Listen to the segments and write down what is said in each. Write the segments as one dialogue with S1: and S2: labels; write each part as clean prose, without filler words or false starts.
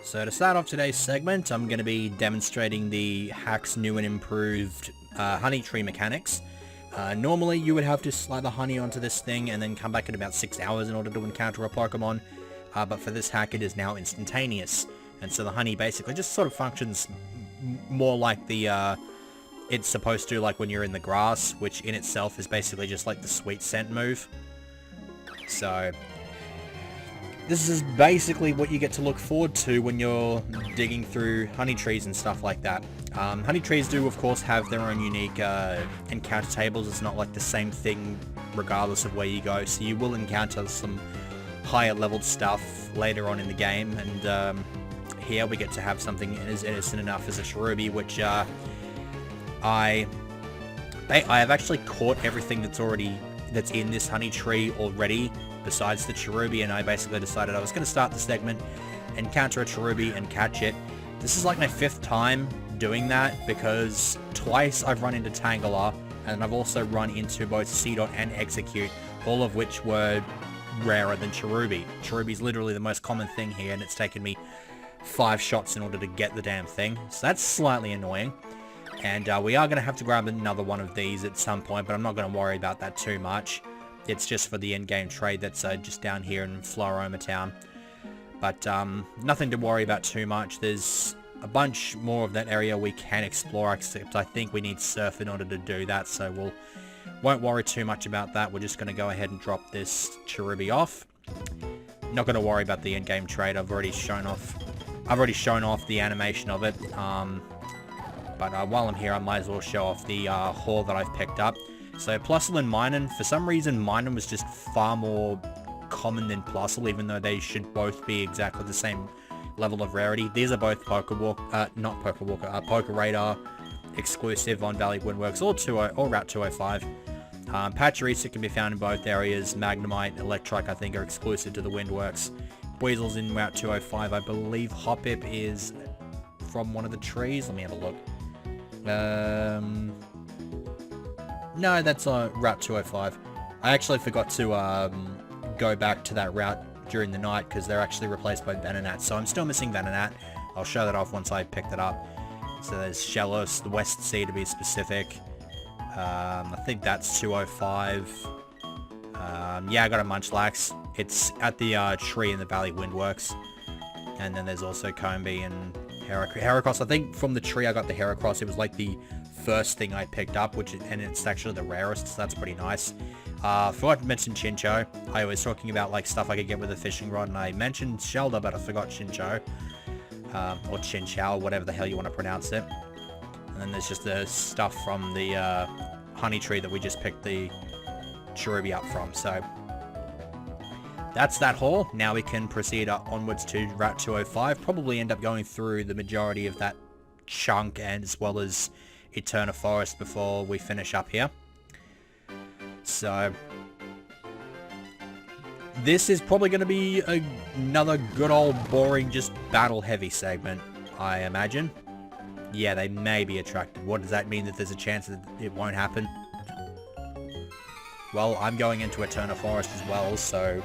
S1: So to start off today's segment, I'm going to be demonstrating the hack's new and improved honey tree mechanics. Normally you would have to slide the honey onto this thing and then come back in about 6 hours in order to encounter a Pokemon, but for this hack it is now instantaneous, and so the honey basically just sort of functions more like the it's supposed to, like when you're in the grass, which in itself is basically just like the sweet scent move. So this is basically what you get to look forward to when you're digging through honey trees and stuff like that. Honey trees do, of course, have their own unique encounter tables. It's not like the same thing regardless of where you go, so you will encounter some higher leveled stuff later on in the game, and here we get to have something as innocent enough as a Cherubi, which I have actually caught everything that's in this honey tree already, besides the Cherubi, and I basically decided I was going to start the segment, encounter a Cherubi, and catch it. This is like my 5th time doing that, because twice I've run into Tangela, and I've also run into both Seedot and Execute, all of which were rarer than Cherubi. Cherubi's literally the most common thing here, and it's taken me 5 shots in order to get the damn thing, so that's slightly annoying. And we are going to have to grab another one of these at some point, but I'm not going to worry about that too much. It's just for the end-game trade that's just down here in Floroma Town. But nothing to worry about too much. There's a bunch more of that area we can explore, except I think we need Surf in order to do that, so won't worry too much about that. We're just going to go ahead and drop this Cherubi off. Not going to worry about the end-game trade. I've already shown off the animation of it. But while I'm here, I might as well show off the haul that I've picked up. So Plusle and Minun, for some reason Minun was just far more common than Plusle, even though they should both be exactly the same level of rarity. These are both Pokeradar exclusive on Valley Windworks or Route 205. Pachirisu can be found in both areas. Magnemite, Electrike I think are exclusive to the Windworks. Weasel's in Route 205. I believe Hoppip is from one of the trees. Let me have a look. No, that's Route 205. I actually forgot to go back to that route during the night because they're actually replaced by Venonat, so I'm still missing Venonat. I'll show that off once I pick that up. So there's Shellos, the West Sea to be specific. I think that's 205. Yeah, I got a Munchlax. It's at the tree in the Valley Windworks. And then there's also Combee and Heracross. I think from the tree I got the Heracross. It was like the first thing I picked up, and it's actually the rarest, so that's pretty nice. Forgot to mention Chincho. I was talking about like stuff I could get with a fishing rod, and I mentioned Shelder, but I forgot Chincho. Or Chinchou, whatever the hell you want to pronounce it. And then there's just the stuff from the honey tree that we just picked the Cherubi up from, so that's that haul. Now we can proceed onwards to Route 205, probably end up going through the majority of that chunk, and as well as Eterna Forest before we finish up here. So this is probably going to be another good old boring, just battle heavy segment, I imagine. Yeah, they may be attracted. What does that mean? That there's a chance that it won't happen? Well, I'm going into Eterna Forest as well, so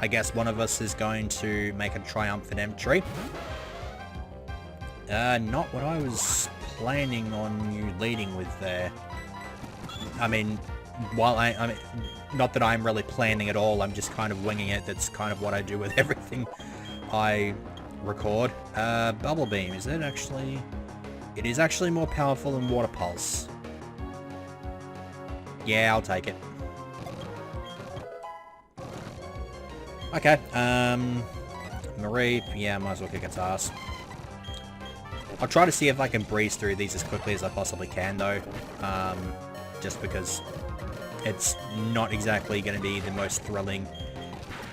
S1: I guess one of us is going to make a triumphant entry. Not what I was planning on you leading with there. I mean, I mean, not that I'm really planning at all, I'm just kind of winging it. That's kind of what I do with everything I record. Bubble Beam, is it actually? It is actually more powerful than Water Pulse. Yeah, I'll take it. Okay, Marie, yeah, might as well kick its ass. I'll try to see if I can breeze through these as quickly as I possibly can, though. Just because it's not exactly going to be the most thrilling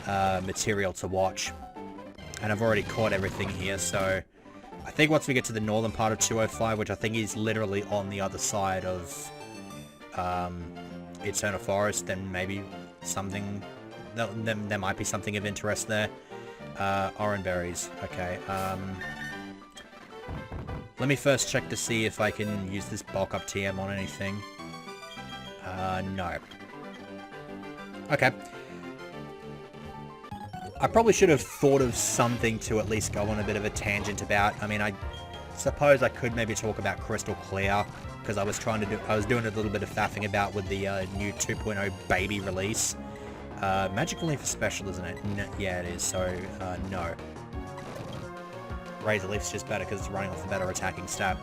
S1: material to watch. And I've already caught everything here, so I think once we get to the northern part of 205, which I think is literally on the other side of Eterna Forest, then maybe something... There might be something of interest there. Orange berries. Okay, let me first check to see if I can use this bulk up TM on anything. No. Okay. I probably should have thought of something to at least go on a bit of a tangent about. I mean, I suppose I could maybe talk about Crystal Clear, because I was doing a little bit of faffing about with the new 2.0 baby release. Magical Leaf is special, isn't it? Yeah, it is, so no. Razor Leaf's just better because it's running off a better attacking stat.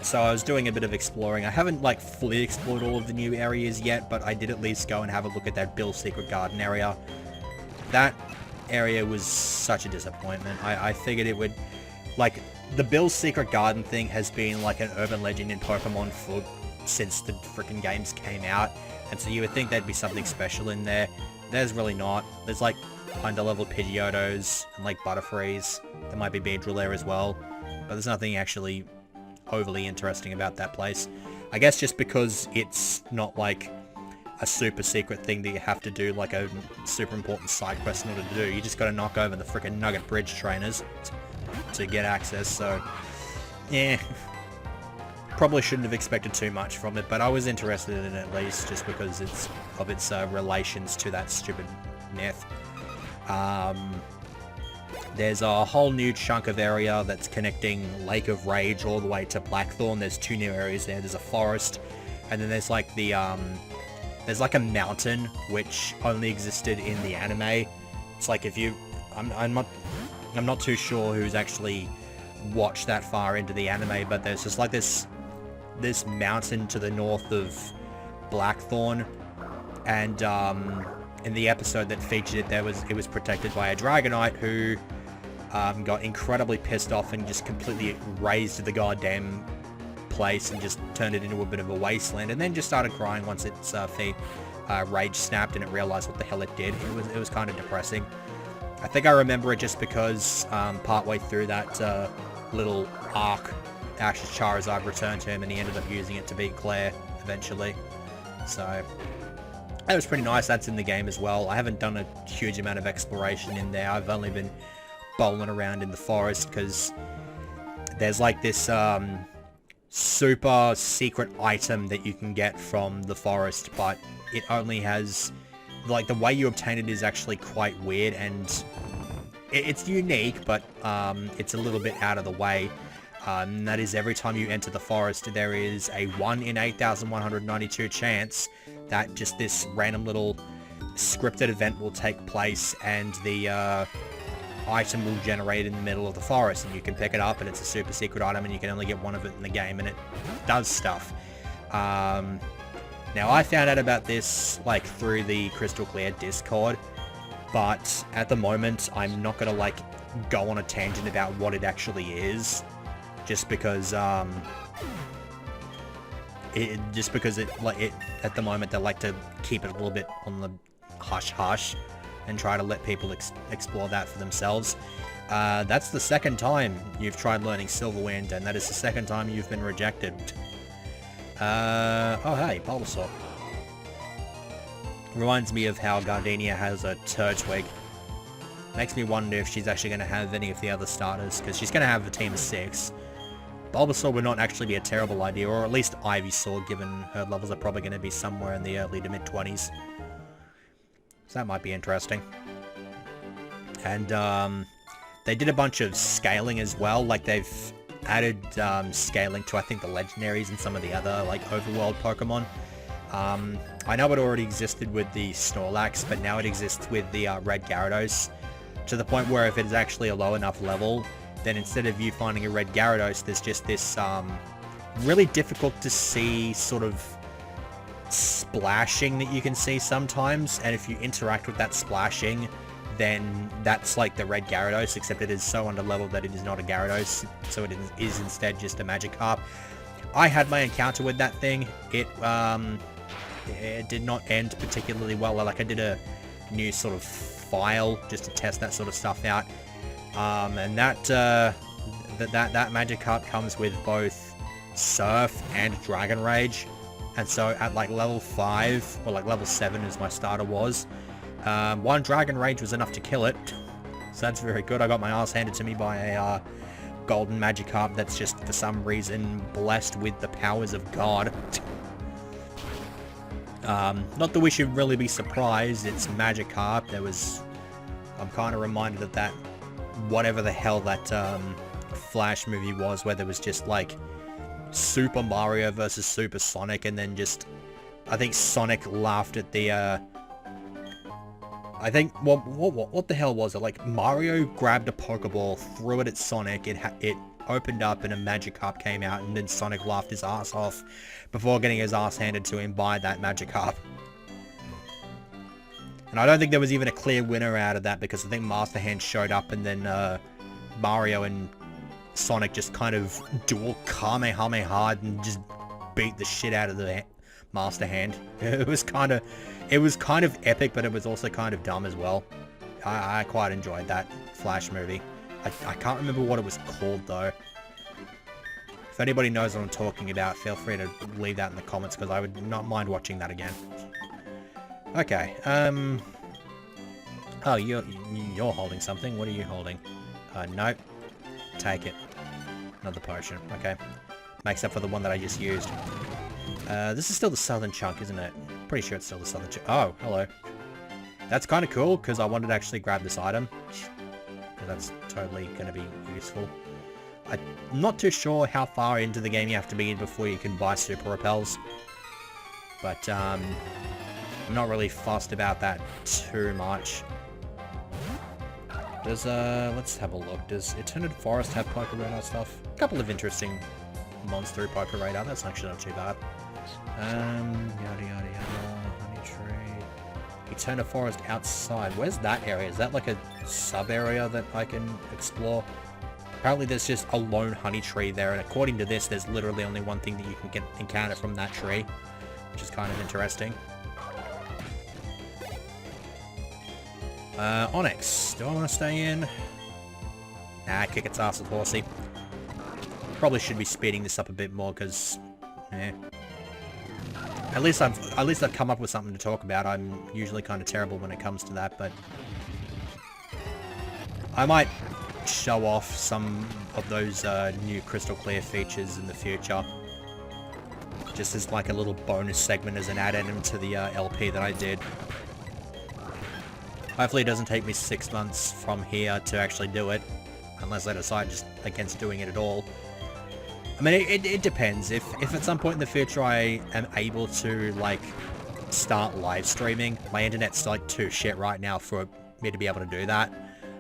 S1: So I was doing a bit of exploring. I haven't like fully explored all of the new areas yet, but I did at least go and have a look at that Bill's Secret Garden area. That area was such a disappointment. I figured it would, like, the Bill's Secret Garden thing has been like an urban legend in Pokemon since the freaking games came out, and so you would think there'd be something special in there. There's really not. There's like under-leveled Pidgeotos and like Butterfrees. There might be Beedrill there as well, but there's nothing actually overly interesting about that place. I guess just because it's not like a super secret thing that you have to do like a super important side quest in order to do. You just gotta knock over the frickin' Nugget Bridge trainers to get access, so yeah. Probably shouldn't have expected too much from it, but I was interested in it at least just because of its relations to that stupid myth. There's a whole new chunk of area that's connecting Lake of Rage all the way to Blackthorn. There's two new areas there. There's a forest, and then there's like the there's like a mountain which only existed in the anime. It's like if you, I'm not too sure who's actually watched that far into the anime, but there's just like this mountain to the north of Blackthorn, and in the episode that featured it, it was protected by a Dragonite who got incredibly pissed off and just completely razed the goddamn place and just turned it into a bit of a wasteland, and then just started crying once its rage snapped and it realized what the hell it did. It was kind of depressing. I think I remember it just because partway through that little arc, Ash's Charizard returned to him and he ended up using it to beat Claire eventually. So that was pretty nice. That's in the game as well. I haven't done a huge amount of exploration in there. I've only been bowling around in the forest because there's like this super secret item that you can get from the forest, but it only has, like, the way you obtain it is actually quite weird, and it's unique, but it's a little bit out of the way. That is, every time you enter the forest, there is a 1 in 8,192 chance that just this random little scripted event will take place, and the item will generate in the middle of the forest, and you can pick it up, and it's a super secret item, and you can only get one of it in the game, and it does stuff. Now, I found out about this, like, through the Crystal Clear Discord, but at the moment, I'm not gonna, like, go on a tangent about what it actually is, just because, at the moment, they like to keep it a little bit on the hush-hush, and try to let people explore that for themselves. That's the second time you've tried learning Silverwind, and that is the second time you've been rejected. Oh hey, Bulbasaur. Reminds me of how Gardenia has a Turtwig. Makes me wonder if she's actually going to have any of the other starters, because she's going to have a team of 6. Bulbasaur would not actually be a terrible idea, or at least Ivysaur, given her levels are probably going to be somewhere in the early to mid-20s. So that might be interesting. And they did a bunch of scaling as well. Like, they've added scaling to, I think, the legendaries and some of the other, like, overworld Pokemon. I know it already existed with the Snorlax, but now it exists with the Red Gyarados, to the point where if it's actually a low enough level, then instead of you finding a Red Gyarados, there's just this really difficult to see sort of splashing that you can see sometimes, and if you interact with that splashing, then that's like the Red Gyarados, except it is so under-leveled that it is not a Gyarados, so it is instead just a Magikarp. I had my encounter with that thing. It did not end particularly well. Like, I did a new sort of file just to test that sort of stuff out, and that Magikarp comes with both Surf and Dragon Rage. And so at like level 5, or like level 7 as my starter was, 1 Dragon Rage was enough to kill it. So that's very good. I got my ass handed to me by a golden Magikarp that's just for some reason blessed with the powers of God. Not that we should really be surprised, it's Magikarp. I'm kind of reminded of that, whatever the hell that Flash movie was, where there was just like Super Mario versus Super Sonic, and then just, I think Sonic laughed at the, I think, what the hell was it? Like, Mario grabbed a Pokeball, threw it at Sonic, it opened up and a Magikarp came out, and then Sonic laughed his ass off before getting his ass handed to him by that Magikarp. And I don't think there was even a clear winner out of that, because I think Master Hand showed up and then Mario and Sonic just kind of dual Kamehameha and just beat the shit out of the Master Hand. It was kind of epic, but it was also kind of dumb as well. I quite enjoyed that Flash movie. I can't remember what it was called though. If anybody knows what I'm talking about, feel free to leave that in the comments, because I would not mind watching that again. Okay, oh, you're holding something. What are you holding? Nope. Take it. Another potion. Okay. Makes up for the one that I just used. This is still the southern chunk, isn't it? Pretty sure it's still the southern chunk. Oh, hello. That's kind of cool, because I wanted to actually grab this item. That's totally going to be useful. I'm not too sure how far into the game you have to be in before you can buy super repels. But, I'm not really fussed about that too much. Does, let's have a look. Does Eternal Forest have Poké Radar stuff? A couple of interesting mons through Poké Radar. That's actually not too bad. Yada yada yada. Honey tree. Eternal Forest outside. Where's that area? Is that like a sub-area that I can explore? Apparently there's just a lone honey tree there, and according to this, there's literally only one thing that you can encounter from that tree, which is kind of interesting. Onyx. Do I want to stay in? Nah, kick its ass with Horsey. Probably should be speeding this up a bit more, because, at least I've come up with something to talk about. I'm usually kind of terrible when it comes to that, but I might show off some of those new Crystal Clear features in the future, just as like a little bonus segment as an add-in to the LP that I did. Hopefully it doesn't take me 6 months from here to actually do it, unless I decide just against doing it at all. I mean, it depends. If at some point in the future I am able to, like, start live streaming, my internet's, like, too shit right now for me to be able to do that.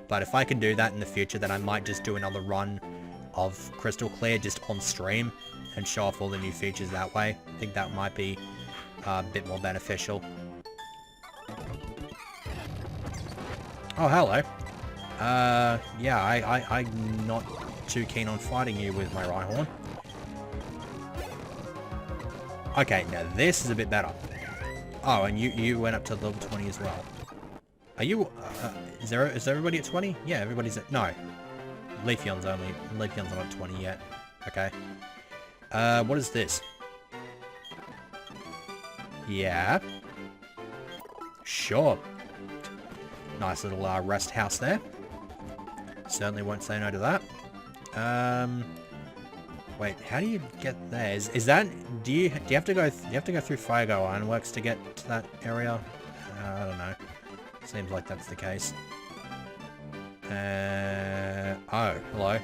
S1: But if I can do that in the future, then I might just do another run of Crystal Clear just on stream and show off all the new features that way. I think that might be a bit more beneficial. Oh, hello. Yeah, I'm not too keen on fighting you with my Rhyhorn. Okay, now this is a bit better. Oh, and you went up to level 20 as well. Are you, is everybody at 20? Yeah, everybody's at, no. Leafeon's not at 20 yet. Okay. What is this? Yeah. Sure. Nice little rest house there. Certainly won't say no to that. Wait, how do you get there? Is that, do you have to go through Firego Ironworks to get to that area? I don't know. Seems like that's the case. Oh, hello.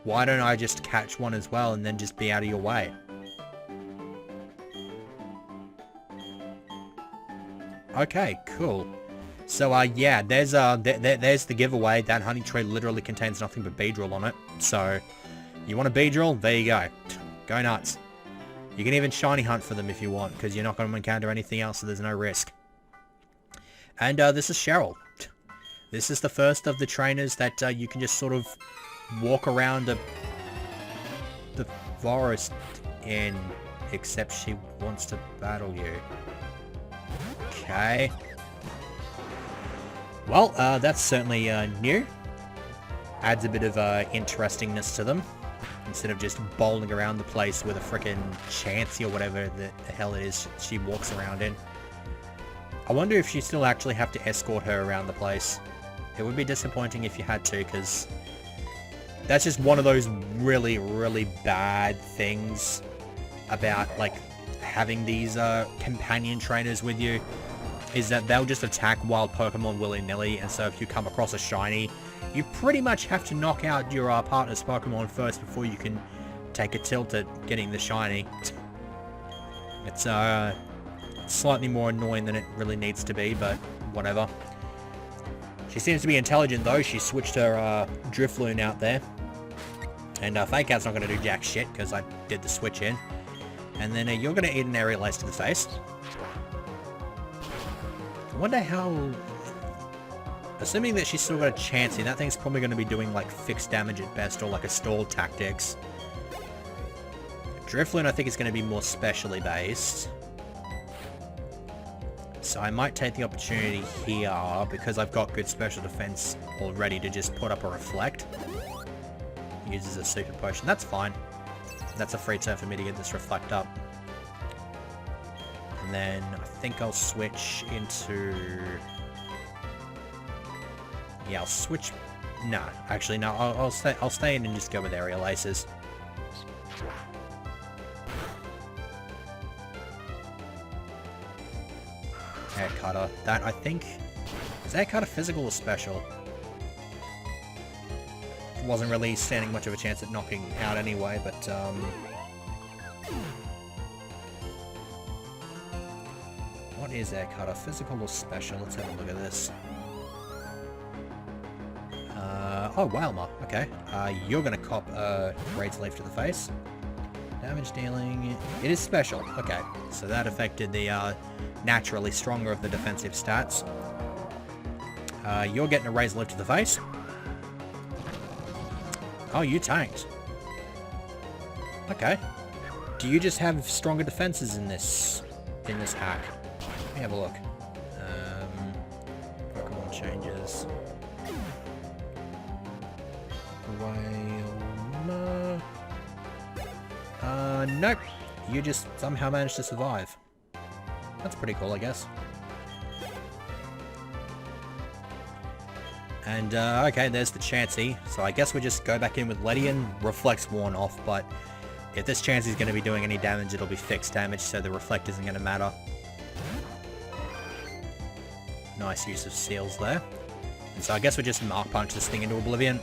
S1: Why don't I just catch one as well and then just be out of your way? Okay, cool. So, yeah, there's the giveaway. That honey tree literally contains nothing but Beedrill on it. So, you want a Beedrill? There you go. Go nuts. You can even shiny hunt for them if you want, because you're not going to encounter anything else, so there's no risk. And, this is Cheryl. This is the first of the trainers that, you can just sort of walk around the forest in, except she wants to battle you. Okay. Well, that's certainly new. Adds a bit of interestingness to them, instead of just bowling around the place with a frickin' Chansey or whatever the hell it is she walks around in. I wonder if you still actually have to escort her around the place. It would be disappointing if you had to, because That's just one of those really, really bad things about, like, having these companion trainers with you, is that they'll just attack wild Pokemon willy-nilly, and so if you come across a shiny, you pretty much have to knock out your partner's Pokemon first before you can take a tilt at getting the shiny. It's slightly more annoying than it really needs to be, but whatever. She seems to be intelligent though. She switched her Drifloon out there. And Fake Out's not going to do jack shit because I did the switch in. And then you're going to eat an aerial ace to the face. I wonder how... Assuming that she's still got a Chansey, that thing's probably going to be doing like fixed damage at best or like a stall tactics. Drifloon I think is going to be more specially based. So I might take the opportunity here, because I've got good special defense already, to just put up a Reflect. Uses a Super Potion. That's fine. That's a free turn for me to get this Reflect up. And then I think I'll switch into... Yeah, I'll switch... No, actually no, I'll stay in and just go with Aerial Aces. Air Cutter. That, I think... Is Air Cutter physical or special? Wasn't really standing much of a chance at knocking out anyway, but, What is Air Cutter? Physical or special? Let's have a look at this. Oh, Whalmer. Okay. You're gonna cop a Raids Leaf to the face. Damage dealing... It is special. Okay. So that affected the, naturally stronger of the defensive stats. You're getting a Razor Leaf to the face. Oh, you tanked. Okay. Do you just have stronger defenses in this hack? Let me have a look. Pokemon changes. Whalmer. Nope. You just somehow managed to survive. That's pretty cool, I guess. And, okay, there's the Chansey. So I guess we just go back in with Ledian. Reflect's worn off, but if this Chansey's going to be doing any damage, it'll be fixed damage, so the Reflect isn't going to matter. Nice use of Seals there. And so I guess we just Mark Punch this thing into Oblivion.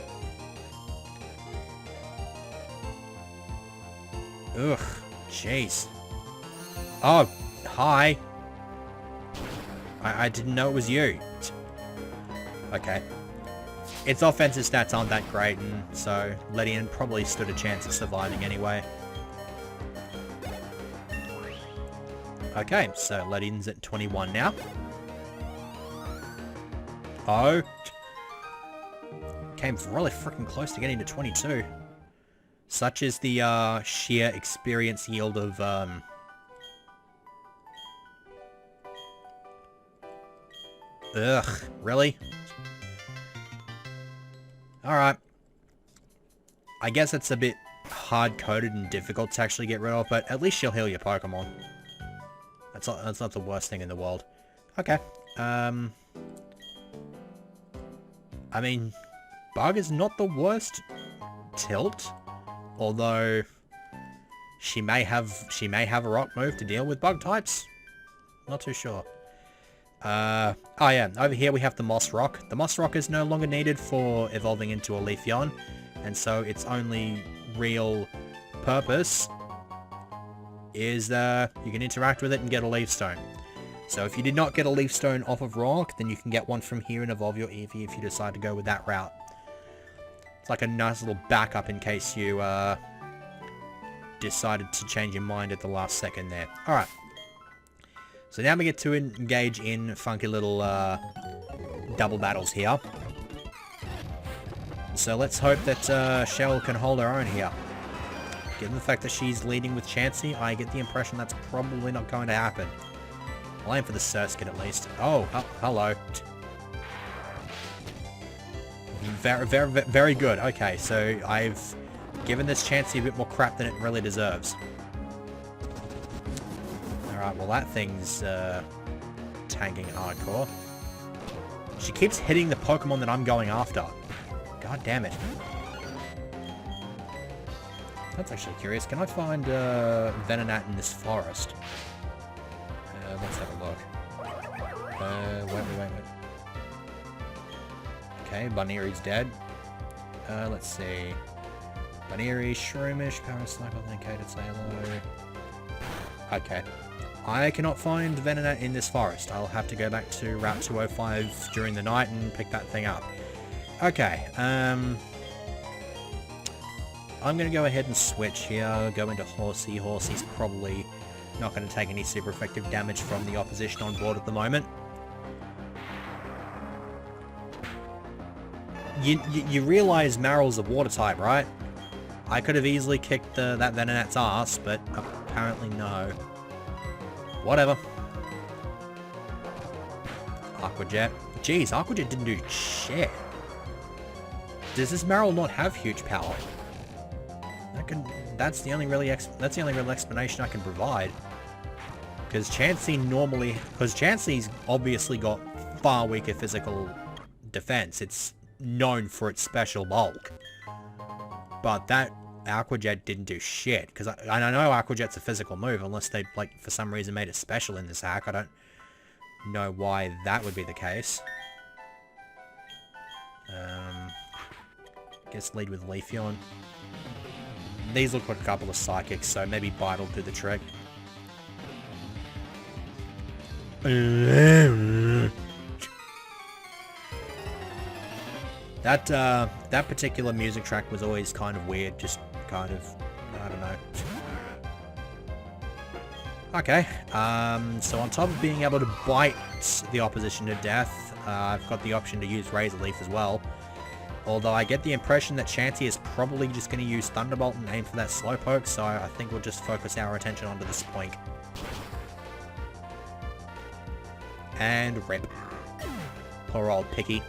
S1: Ugh, jeez. Oh, hi. I didn't know it was you. Okay. Its offensive stats aren't that great, and so Ledian probably stood a chance of surviving anyway. Okay, so Ledian's at 21 now. Oh. Came really freaking close to getting to 22. Such is the sheer experience yield of Ugh, really? Alright. I guess it's a bit hard-coded and difficult to actually get rid of, but at least she'll heal your Pokemon. That's not the worst thing in the world. Okay. I mean, Bug is not the worst tilt, although she may have a rock move to deal with bug types. Not too sure. Oh yeah, over here we have the Moss Rock. The Moss Rock is no longer needed for evolving into a Leafeon, and so its only real purpose is you can interact with it and get a Leaf Stone. So if you did not get a Leaf Stone off of Rock, then you can get one from here and evolve your Eevee if you decide to go with that route. It's like a nice little backup in case you decided to change your mind at the last second there. Alright. So now we get to engage in funky little double battles here. So let's hope that Cheryl can hold her own here. Given the fact that she's leading with Chansey, I get the impression that's probably not going to happen. I'll aim for the Surskit at least. Oh, hello. Very good. Okay, so I've given this Chansey a bit more crap than it really deserves. Alright, well that thing's tanking hardcore. She keeps hitting the Pokemon that I'm going after. God damn it. That's actually curious. Can I find Venonat in this forest? Let's have a look. Wait. Okay, Bunnery's dead. Let's see. Bunnery, Shroomish, Paracycle, Authenticated, say hello. Okay. I cannot find Venonat in this forest. I'll have to go back to Route 205 during the night and pick that thing up. Okay, I'm going to go ahead and switch here, go into Horsey. Horsey's probably not going to take any super effective damage from the opposition on board at the moment. You realise Maryl's a water type, right? I could have easily kicked that Venonat's ass, but apparently no. Whatever. Aqua Jet. Jeez, Aqua Jet didn't do shit. Does this Meryl not have huge power? That's the only real explanation I can provide. Because Chansey's obviously got far weaker physical defense. It's known for its special bulk. But that Aqua Jet didn't do shit. Because I know Aqua Jet's a physical move, unless they, like, for some reason made it special in this hack. I don't know why that would be the case. Guess lead with Leafeon. These look like a couple of psychics, so maybe Bite will do the trick. That particular music track was always kind of weird, just kind of, I don't know. Okay, so on top of being able to bite the opposition to death, I've got the option to use Razor Leaf as well. Although I get the impression that Chansey is probably just going to use Thunderbolt and aim for that Slowpoke, so I think we'll just focus our attention onto the Spoink. And rip. Poor old Piggy.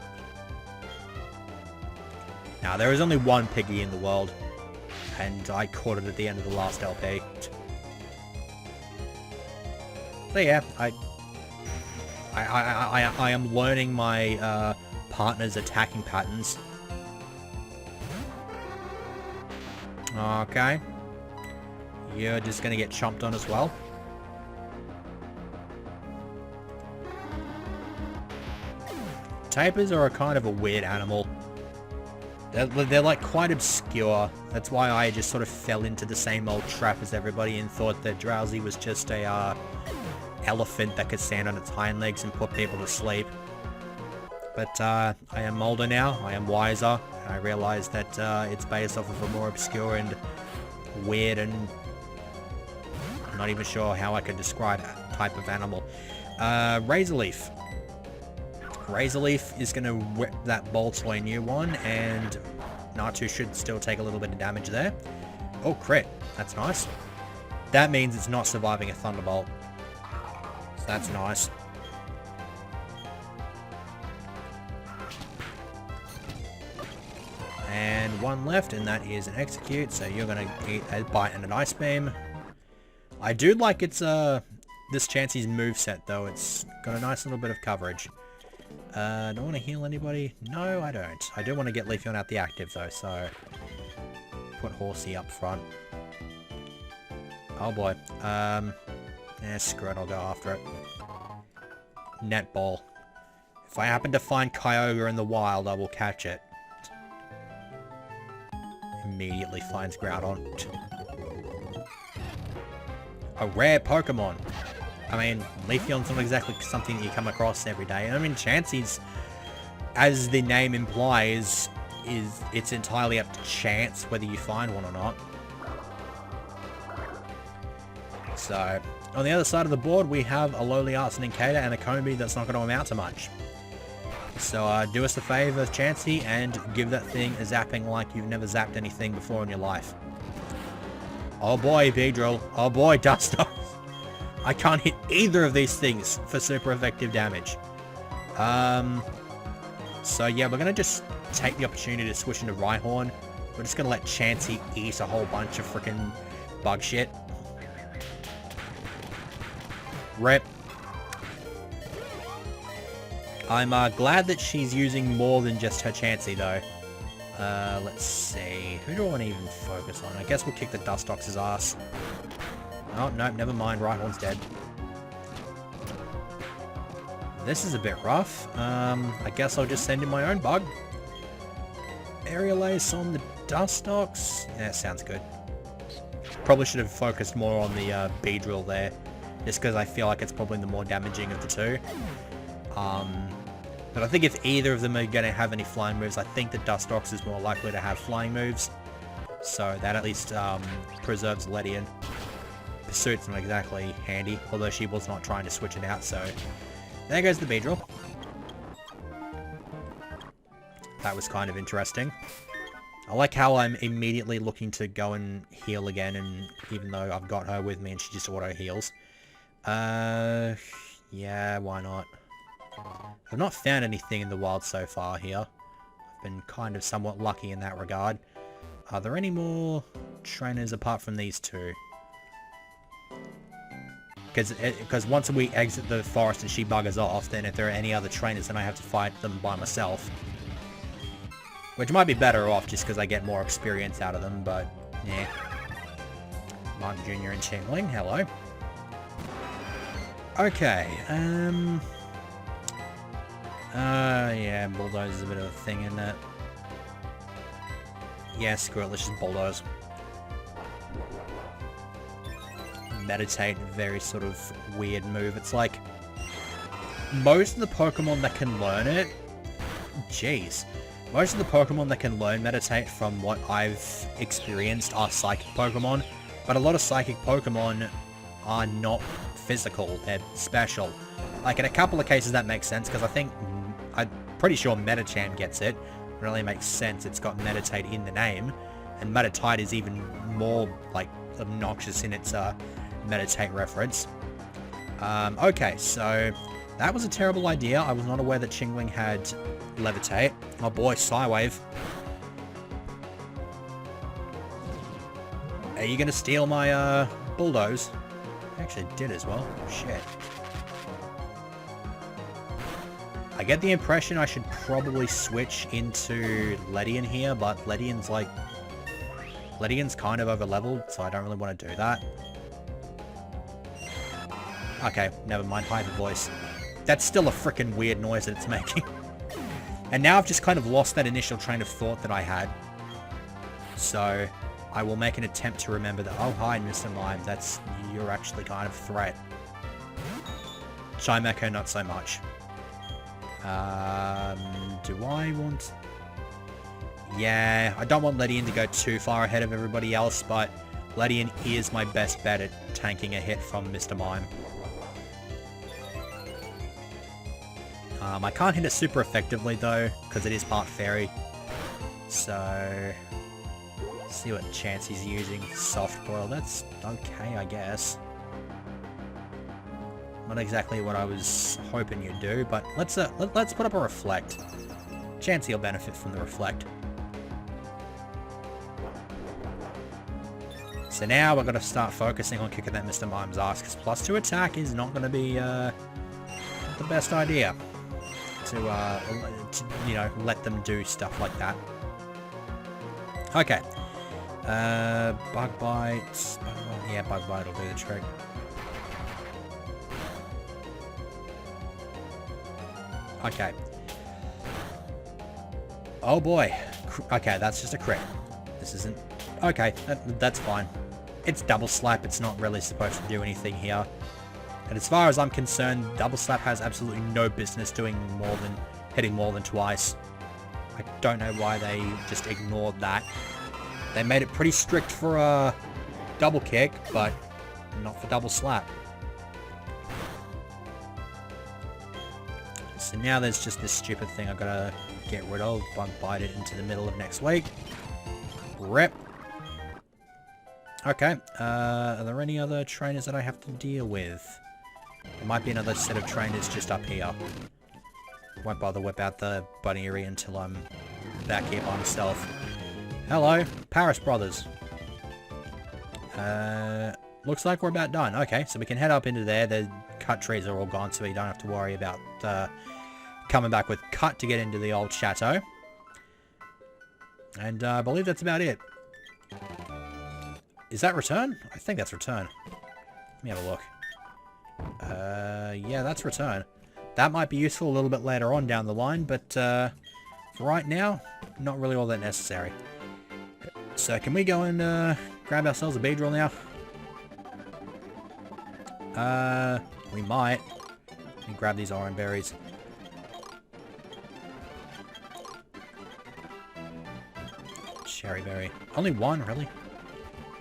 S1: Now, there is only one Piggy in the world, and I caught it at the end of the last LP. So yeah, I am learning my partner's attacking patterns. Okay. You're just gonna get chomped on as well. Tapers are a kind of a weird animal. They're like quite obscure. That's why I just sort of fell into the same old trap as everybody and thought that Drowsy was just a elephant that could stand on its hind legs and put people to sleep. But I am older now, I am wiser, and I realize that it's based off of a more obscure and weird and I'm not even sure how I could describe that type of animal. Razor Leaf. Razor Leaf is going to whip that Boltoy new one, and Natu should still take a little bit of damage there. Oh, crit. That's nice. That means it's not surviving a Thunderbolt. So that's nice. And one left, and that is an Execute, so you're going to eat a Bite and an Ice Beam. I do like its, this Chansey's moveset, though. It's got a nice little bit of coverage. Do I want to heal anybody? No, I don't. I do want to get Leafeon out the active, though, so put Horsey up front. Oh, boy. Screw it, I'll go after it. Netball. If I happen to find Kyogre in the wild, I will catch it. Immediately finds Groudon. A rare Pokemon. I mean, Leafeon's not exactly something that you come across every day. I mean, Chansey's, as the name implies, it's entirely up to chance whether you find one or not. So, on the other side of the board, we have a lowly Arsenicata and a Combi that's not going to amount to much. So, do us a favour, Chansey, and give that thing a zapping like you've never zapped anything before in your life. Oh boy, Beedrill. Oh boy, Duster. I can't hit either of these things for super effective damage. So yeah, we're going to just take the opportunity to switch into Rhyhorn. We're just going to let Chansey eat a whole bunch of freaking bug shit. Rip. I'm glad that she's using more than just her Chansey, though. Let's see. Who do I want to even focus on? I guess we'll kick the Dustox's ass. Oh, no, never mind. Rhyhorn's dead. This is a bit rough. I guess I'll just send in my own bug. Aerial Ace on the Dustox. Yeah, sounds good. Probably should have focused more on the Beedrill there. Just because I feel like it's probably the more damaging of the two. But I think if either of them are going to have any flying moves, I think the Dustox is more likely to have flying moves. So that at least preserves Ledian. Pursuit's not exactly handy, although she was not trying to switch it out, so... There goes the Beedrill. That was kind of interesting. I like how I'm immediately looking to go and heal again, and even though I've got her with me and she just auto-heals. Yeah, why not? I've not found anything in the wild so far here. I've been kind of somewhat lucky in that regard. Are there any more trainers apart from these two? Because once we exit the forest and she buggers off, then if there are any other trainers, then I have to fight them by myself. Which might be better off just because I get more experience out of them, but yeah. Martin Jr. and Chingling, hello. Okay, yeah, Bulldoze is a bit of a thing, isn't it? Yeah, screw it, let's just Bulldoze. Meditate, very sort of weird move. It's like, most of the Pokemon that can learn it, jeez. Most of the Pokemon that can learn Meditate from what I've experienced are Psychic Pokemon, but a lot of Psychic Pokemon are not physical, they're special. Like, in a couple of cases that makes sense, because I'm pretty sure Medicham gets it. It really makes sense, it's got Meditate in the name, and Meditite is even more, like, obnoxious in its, Meditate reference. Okay, so that was a terrible idea. I was not aware that Chingling had Levitate. Oh boy, Psywave. Are you gonna steal my, Bulldoze? Actually did as well. Shit. I get the impression I should probably switch into Ledian here, but Ledian's kind of over-leveled, so I don't really want to do that. Okay, never mind. Hyper voice. That's still a freaking weird noise that it's making. And now I've just kind of lost that initial train of thought that I had. So, I will make an attempt to remember that. Oh, hi, Mr. Mime. You're actually kind of a threat. Chimecho, not so much. Do I want... Yeah, I don't want Ledian to go too far ahead of everybody else, but Ledian is my best bet at tanking a hit from Mr. Mime. I can't hit it super effectively though, because it is part fairy. So, let's see what Chansey's using. Soft boil, that's okay, I guess. Not exactly what I was hoping you'd do, but let's put up a reflect. Chansey will benefit from the reflect. So now we're going to start focusing on kicking that Mr. Mime's ass, because +2 attack is not going to be the best idea. To, you know, let them do stuff like that. Okay. Bug Bite. Yeah, Bug Bite will do the trick. Okay. Oh boy. Okay, that's just a crit. This isn't... Okay, that's fine. It's Double Slap, it's not really supposed to do anything here. And as far as I'm concerned, Double Slap has absolutely no business doing more than... hitting more than twice. I don't know why they just ignored that. They made it pretty strict for a double kick, but not for Double Slap. So now there's just this stupid thing I've got to get rid of. Bug Bite it into the middle of next week. Rip. Okay, are there any other trainers that I have to deal with? There might be another set of trainers just up here. Won't bother whip out the Bunny until I'm back here by myself. Hello, Paris Brothers. Looks like we're about done. Okay, so we can head up into there. The cut trees are all gone, so we don't have to worry about coming back with cut to get into the old chateau. And I believe that's about it. Is that return? I think that's return. Let me have a look. Yeah, that's return. That might be useful a little bit later on down the line, but for right now, not really all that necessary. So can we go and grab ourselves a Beedrill now? We might. Let me grab these orange berries. Cherry berry. Only one, really?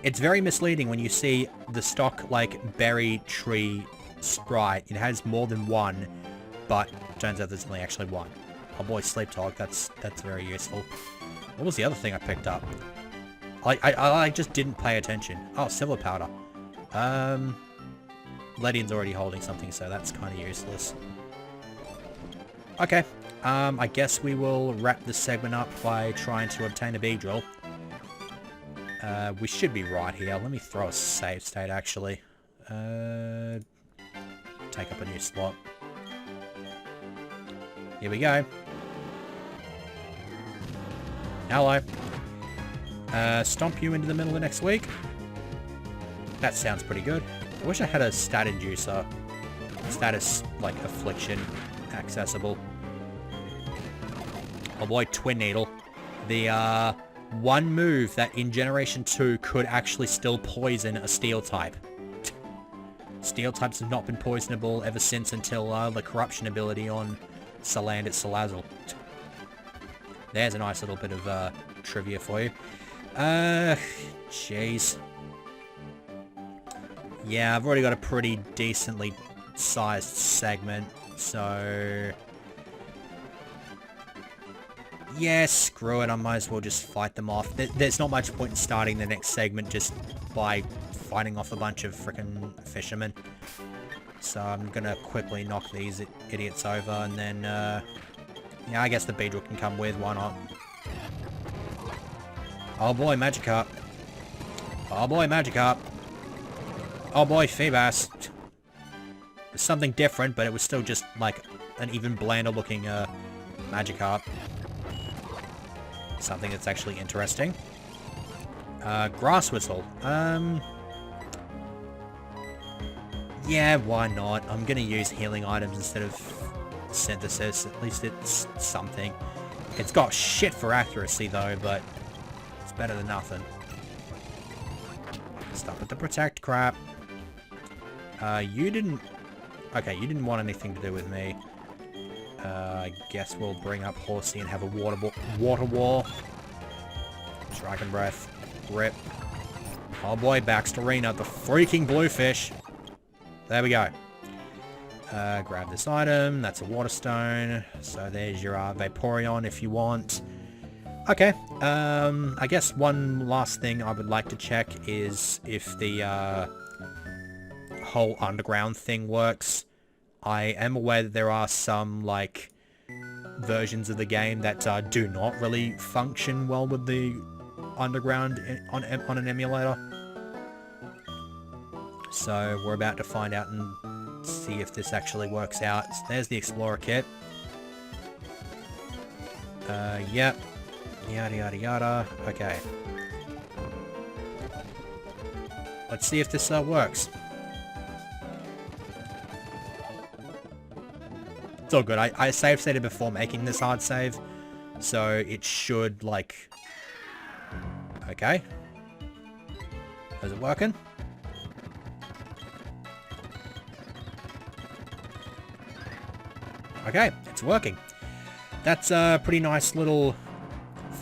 S1: It's very misleading when you see the stock, like, berry tree sprite. It has more than one, but turns out there's only actually one. Oh boy, Sleep Talk. That's very useful. What was the other thing I picked up? I just didn't pay attention. Oh, silver powder. Ledian's already holding something, so that's kind of useless. Okay. I guess we will wrap this segment up by trying to obtain a Beedrill. We should be right here. Let me throw a save state, actually. Take up a new slot. Here we go. Hello. Stomp you into the middle of next week. That sounds pretty good. I wish I had a stat inducer. Status, like, affliction accessible. Oh boy, Twin Needle. The, one move that in Generation 2 could actually still poison a Steel type. Steel types have not been poisonable ever since until, the Corruption ability on Salandit Salazzle. There's a nice little bit of, trivia for you. Jeez. Yeah, I've already got a pretty decently sized segment, so... yeah, screw it, I might as well just fight them off. There's not much point in starting the next segment just by fighting off a bunch of frickin' fishermen. So I'm gonna quickly knock these idiots over, and then, yeah, I guess the Beedrill can come with, why not? Oh boy, Magikarp. Oh boy, Magikarp. Oh boy, Feebas. It's something different, but it was still just, like, an even blander looking, Magikarp. Something that's actually interesting. Grass Whistle. Yeah, why not? I'm gonna use healing items instead of synthesis. At least it's something. It's got shit for accuracy, though, but it's better than nothing. Stop with the protect crap. You didn't... okay, you didn't want anything to do with me. I guess we'll bring up Horsey and have a water war. Dragon Breath. Rip. Oh boy, Baxterina, the freaking bluefish. There we go. Grab this item. That's a water stone. So there's your Vaporeon if you want. Okay. I guess one last thing I would like to check is if the whole underground thing works. I am aware that there are some, like, versions of the game that do not really function well with the underground on an emulator. So we're about to find out and see if this actually works out. So there's the Explorer kit. Yep. Yada yada yada. Okay. Let's see if this works. It's all good. I save stated before making this hard save, so it should, like... okay. Is it working? Okay, it's working. That's a pretty nice little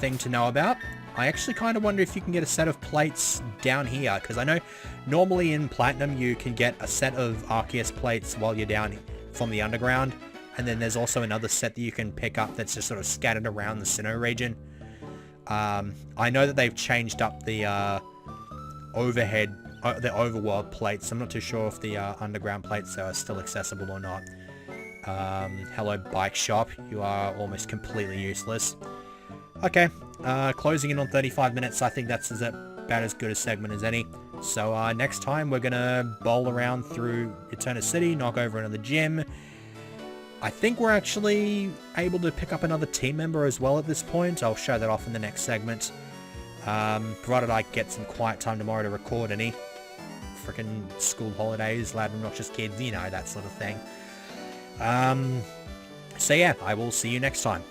S1: thing to know about. I actually kind of wonder if you can get a set of plates down here, because I know normally in Platinum you can get a set of Arceus plates while you're down from the underground. And then there's also another set that you can pick up that's just sort of scattered around the Sinnoh region. I know that they've changed up the overhead, the overworld plates. I'm not too sure if the underground plates are still accessible or not. Hello, Bike Shop. You are almost completely useless. Okay, closing in on 35 minutes. I think that's about as good a segment as any. So next time we're going to bowl around through Eterna City, knock over another gym, I think we're actually able to pick up another team member as well at this point. I'll show that off in the next segment. Provided I get some quiet time tomorrow to record any. Frickin' school holidays, loud obnoxious kids, you know, that sort of thing. So yeah, I will see you next time.